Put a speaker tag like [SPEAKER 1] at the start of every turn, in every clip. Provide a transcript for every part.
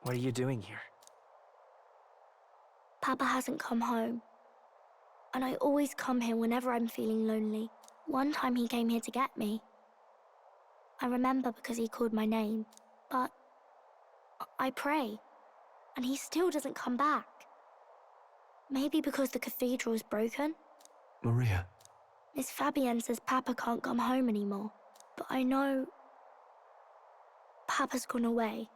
[SPEAKER 1] What are you doing here?
[SPEAKER 2] Papa hasn't come home. And I always come here whenever I'm feeling lonely. One time he came here to get me. I remember because he called my name. But I pray, and he still doesn't come back. Maybe because the cathedral's broken?
[SPEAKER 3] Maria.
[SPEAKER 2] Miss Fabienne says Papa can't come home anymore. But I know Papa's gone away.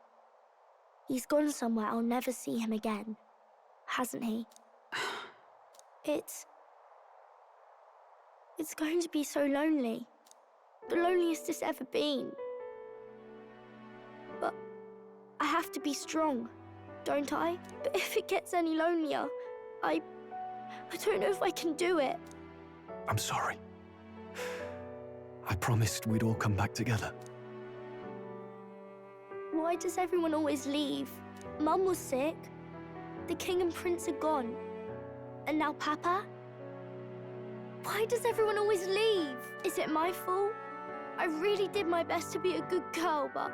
[SPEAKER 2] He's gone somewhere I'll never see him again. Hasn't he? It's going to be so lonely. The loneliest it's ever been. But I have to be strong, don't I? But if it gets any lonelier, I don't know if I can do it.
[SPEAKER 3] I'm sorry. I promised we'd all come back together.
[SPEAKER 2] Why does everyone always leave? Mum was sick. The king and prince are gone. And now Papa? Why does everyone always leave? Is it my fault? I really did my best to be a good girl, but...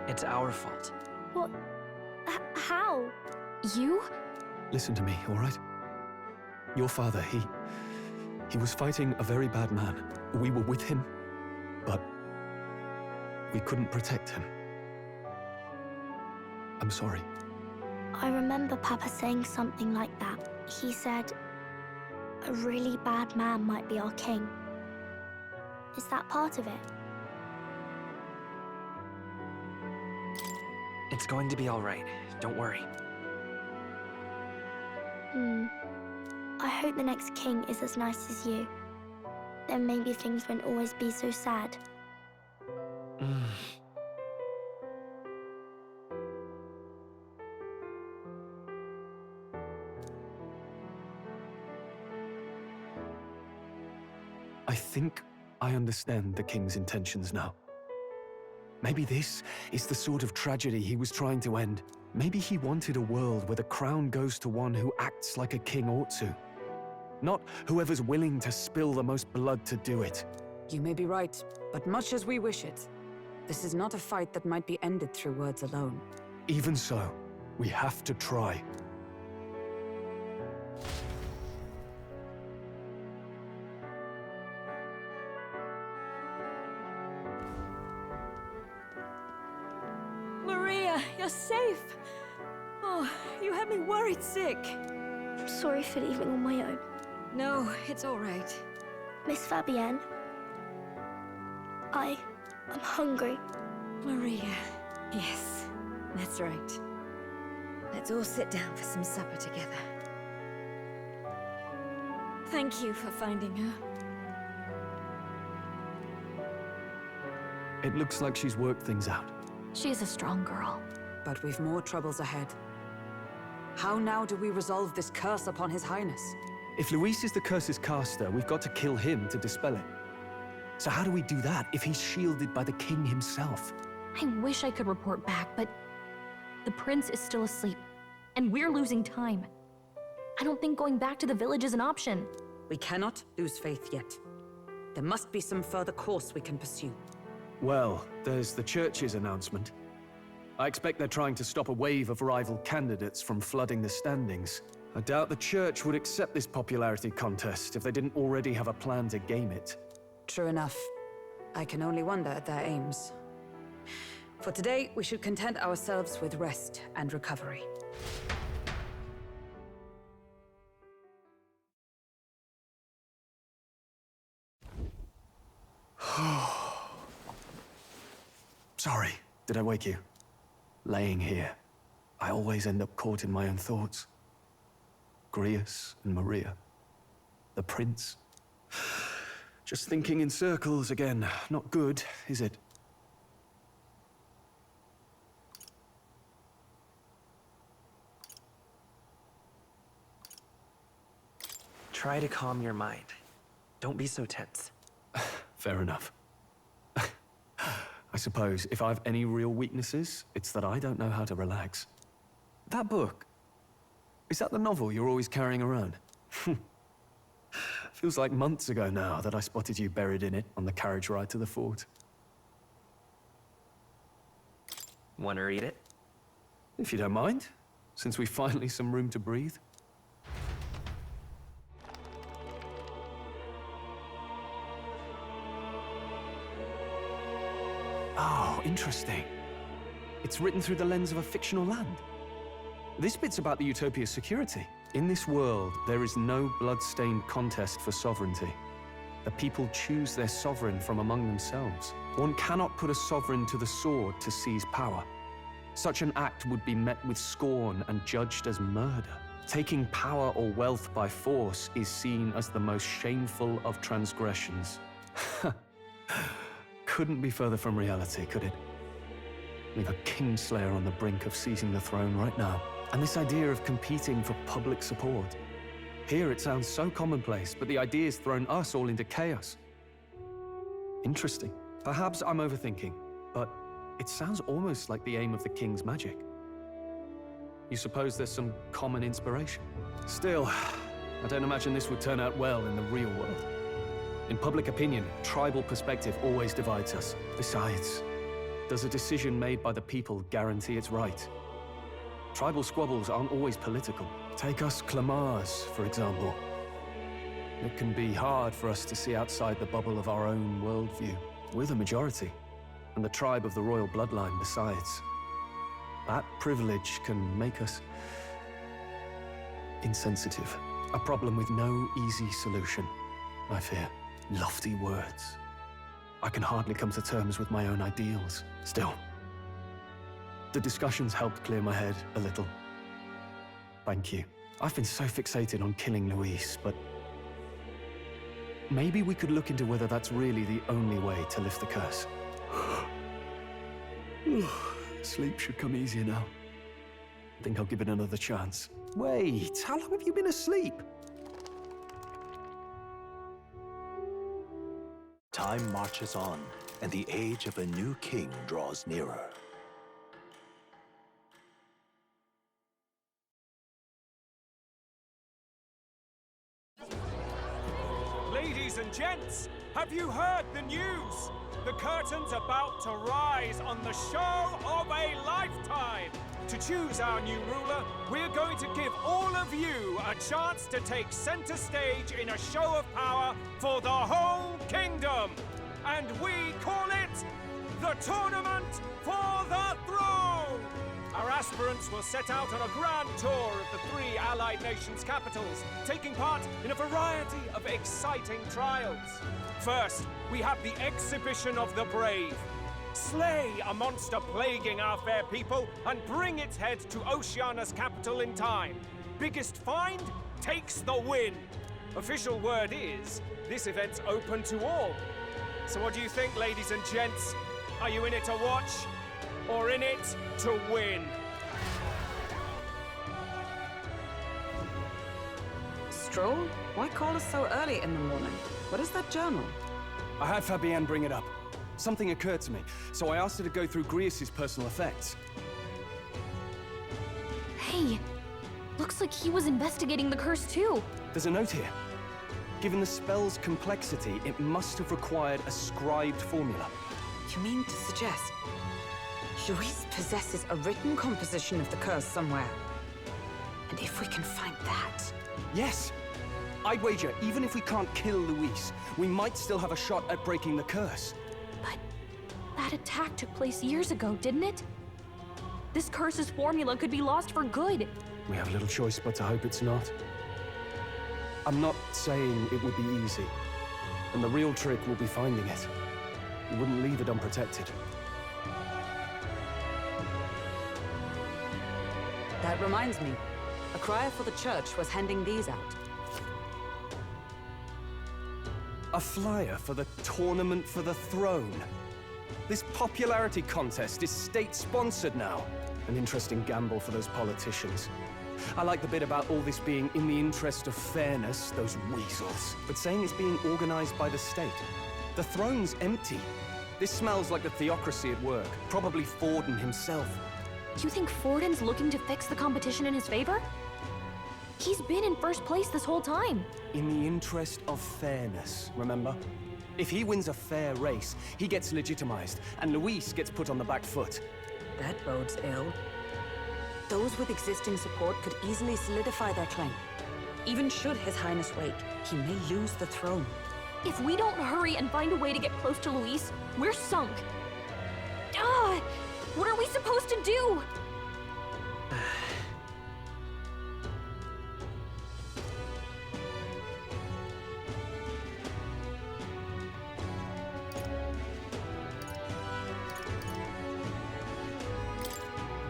[SPEAKER 1] It's our fault.
[SPEAKER 2] What? How?
[SPEAKER 4] You?
[SPEAKER 3] Listen to me, all right? Your father, he was fighting a very bad man. We were with him, but we couldn't protect him. I'm sorry.
[SPEAKER 2] I remember Papa saying something like that. He said, a really bad man might be our king. Is that part of it?
[SPEAKER 1] It's going to be all right. Don't worry.
[SPEAKER 2] I hope the next king is as nice as you. Then maybe things won't always be so sad.
[SPEAKER 3] I think I understand the king's intentions now. Maybe this is the sort of tragedy he was trying to end. Maybe he wanted a world where the crown goes to one who acts like a king ought to. Not whoever's willing to spill the most blood to do it.
[SPEAKER 5] You may be right, but much as we wish it, this is not a fight that might be ended through words alone.
[SPEAKER 3] Even so, we have to try.
[SPEAKER 4] Maria, you're safe. Oh, you had me worried sick.
[SPEAKER 2] I'm sorry for leaving on my own.
[SPEAKER 4] No, it's all right.
[SPEAKER 2] Miss Fabienne, I'm hungry.
[SPEAKER 4] Maria, yes, that's right. Let's all sit down for some supper together. Thank you for finding her.
[SPEAKER 3] It looks like she's worked things out.
[SPEAKER 4] She's a strong girl.
[SPEAKER 5] But we've more troubles ahead. How now do we resolve this curse upon His Highness?
[SPEAKER 3] If Luis is the curse's caster, we've got to kill him to dispel it. So how do we do that if he's shielded by the king himself?
[SPEAKER 6] I wish I could report back, but the prince is still asleep, and we're losing time. I don't think going back to the village is an option.
[SPEAKER 5] We cannot lose faith yet. There must be some further course we can pursue.
[SPEAKER 3] Well, there's the church's announcement. I expect they're trying to stop a wave of rival candidates from flooding the standings. I doubt the church would accept this popularity contest if they didn't already have a plan to game it.
[SPEAKER 5] True enough. I can only wonder at their aims. For today, we should content ourselves with rest and recovery.
[SPEAKER 3] Sorry, did I wake you? Laying here, I always end up caught in my own thoughts. Grius and Maria. The prince. Just thinking in circles again. Not good, is it?
[SPEAKER 1] Try to calm your mind. Don't be so tense.
[SPEAKER 3] Fair enough. I suppose if I have any real weaknesses, it's that I don't know how to relax. That book, is that the novel you're always carrying around? Feels Feels like months ago now that I spotted you buried in it on the carriage ride to the fort.
[SPEAKER 1] Want to read it?
[SPEAKER 3] If you don't mind, since we've finally some room to breathe. Oh, interesting. It's written through the lens of a fictional land. This bit's about the Utopia's security. In this world, there is no blood-stained contest for sovereignty. The people choose their sovereign from among themselves. One cannot put a sovereign to the sword to seize power. Such an act would be met with scorn and judged as murder. Taking power or wealth by force is seen as the most shameful of transgressions. Couldn't be further from reality, could it? We've a kingslayer on the brink of seizing the throne right now. And this idea of competing for public support. Here it sounds so commonplace, but the idea's thrown us all into chaos. Interesting. Perhaps I'm overthinking, but it sounds almost like the aim of the king's magic. You suppose there's some common inspiration? Still, I don't imagine this would turn out well in the real world. In public opinion, tribal perspective always divides us. Besides, does a decision made by the people guarantee it's right? Tribal squabbles aren't always political. Take us Clamars, for example. It can be hard for us to see outside the bubble of our own worldview. We're the majority, and the tribe of the royal bloodline besides. That privilege can make us insensitive. A problem with no easy solution, I fear. Lofty words. I can hardly come to terms with my own ideals. Still, the discussions helped clear my head a little. Thank you. I've been so fixated on killing Luis, but maybe we could look into whether that's really the only way to lift the curse. Sleep should come easier now. I think I'll give it another chance. Wait, how long have you been asleep?
[SPEAKER 7] Time marches on, and the age of a new king draws nearer.
[SPEAKER 8] Ladies and gents, have you heard the news? The curtain's about to rise on the show of a lifetime. To choose our new ruler, we're going to give all of you a chance to take center stage in a show of power for the whole kingdom. And we call it the Tournament for the Throne. Our aspirants will set out on a grand tour of the 3 allied nations' capitals, taking part in a variety of exciting trials. First, we have the Exhibition of the Brave. Slay a monster plaguing our fair people and bring its head to Oceania's capital in time. Biggest find takes the win. Official word is, this event's open to all. So what do you think, ladies and gents? Are you in it to watch, or in it to win?
[SPEAKER 5] Strohl, why call us so early in the morning? What is that journal?
[SPEAKER 9] I had Fabienne bring it up. Something occurred to me, so I asked her to go through Grius' personal effects.
[SPEAKER 6] Hey, looks like he was investigating the curse too.
[SPEAKER 9] There's a note here. Given the spell's complexity, it must have required a scribed formula.
[SPEAKER 5] You mean to suggest Luis possesses a written composition of the curse somewhere? And if we can find that...
[SPEAKER 9] Yes! I'd wager, even if we can't kill Luis, we might still have a shot at breaking the curse.
[SPEAKER 6] But that attack took place years ago, didn't it? This curse's formula could be lost for good.
[SPEAKER 3] We have little choice but to hope it's not.
[SPEAKER 9] I'm not saying it would be easy, and the real trick will be finding it. We wouldn't leave it unprotected.
[SPEAKER 5] That reminds me. A crier for the church was handing these out.
[SPEAKER 9] A flyer for the Tournament for the Throne. This popularity contest is state-sponsored now. An interesting gamble for those politicians. I like the bit about all this being in the interest of fairness, those weasels. But saying it's being organized by the state. The throne's empty. This smells like the theocracy at work. Probably Forden himself.
[SPEAKER 6] You think Forden's looking to fix the competition in his favor? He's been in first place this whole time.
[SPEAKER 9] In the interest of fairness, remember? If he wins a fair race, he gets legitimized, and Luis gets put on the back foot.
[SPEAKER 5] That bodes ill. Those with existing support could easily solidify their claim. Even should His Highness wake, he may lose the throne.
[SPEAKER 6] If we don't hurry and find a way to get close to Luis, we're sunk. Ah! What are we supposed to do?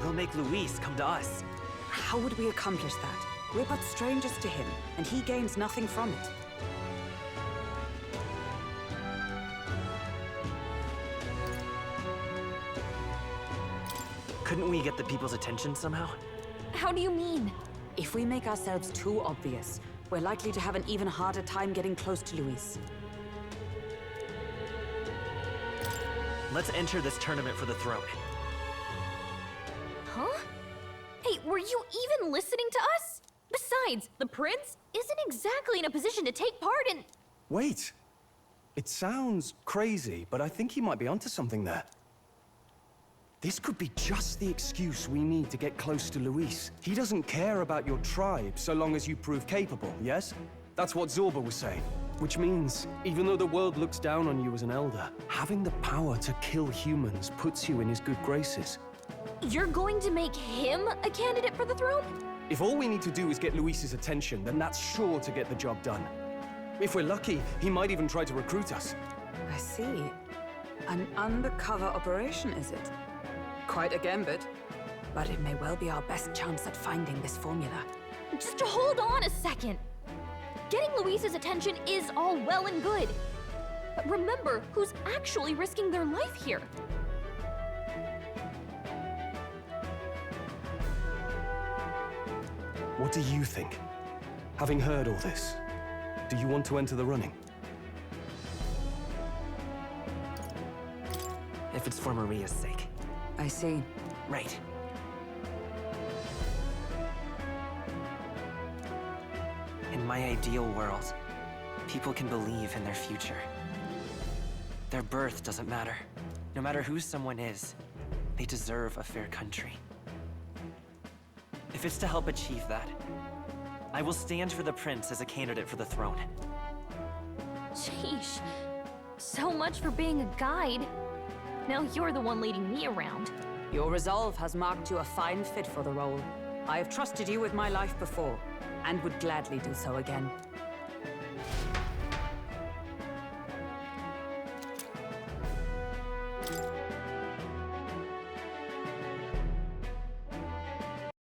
[SPEAKER 1] We'll make Luis come to us.
[SPEAKER 5] How would we accomplish that? We're but strangers to him, and he gains nothing from it.
[SPEAKER 1] Couldn't we get the people's attention somehow?
[SPEAKER 6] How do you mean?
[SPEAKER 5] If we make ourselves too obvious, we're likely to have an even harder time getting close to Luis.
[SPEAKER 1] Let's enter this tournament for the throne.
[SPEAKER 6] Huh? Hey, were you even listening to us? Besides, the prince isn't exactly in a position to take part in...
[SPEAKER 9] Wait. It sounds crazy, but I think he might be onto something there. This could be just the excuse we need to get close to Luis. He doesn't care about your tribe so long as you prove capable, yes? That's what Zorba was saying. Which means, even though the world looks down on you as an elder, having the power to kill humans puts you in his good graces.
[SPEAKER 6] You're going to make him a candidate for the throne?
[SPEAKER 9] If all we need to do is get Luis's attention, then that's sure to get the job done. If we're lucky, he might even try to recruit us.
[SPEAKER 5] I see. An undercover operation, is it? Quite a gambit. But it may well be our best chance at finding this formula.
[SPEAKER 6] Just hold on a second. Getting Luis's attention is all well and good. But remember who's actually risking their life here.
[SPEAKER 9] What do you think? Having heard all this, do you want to enter the running?
[SPEAKER 1] If it's for Maria's sake.
[SPEAKER 5] I see.
[SPEAKER 1] Right. In my ideal world, people can believe in their future. Their birth doesn't matter. No matter who someone is, they deserve a fair country. If it's to help achieve that, I will stand for the prince as a candidate for the throne.
[SPEAKER 6] Sheesh. So much for being a guide. Now you're the one leading me around.
[SPEAKER 5] Your resolve has marked you a fine fit for the role. I have trusted you with my life before, and would gladly do so again.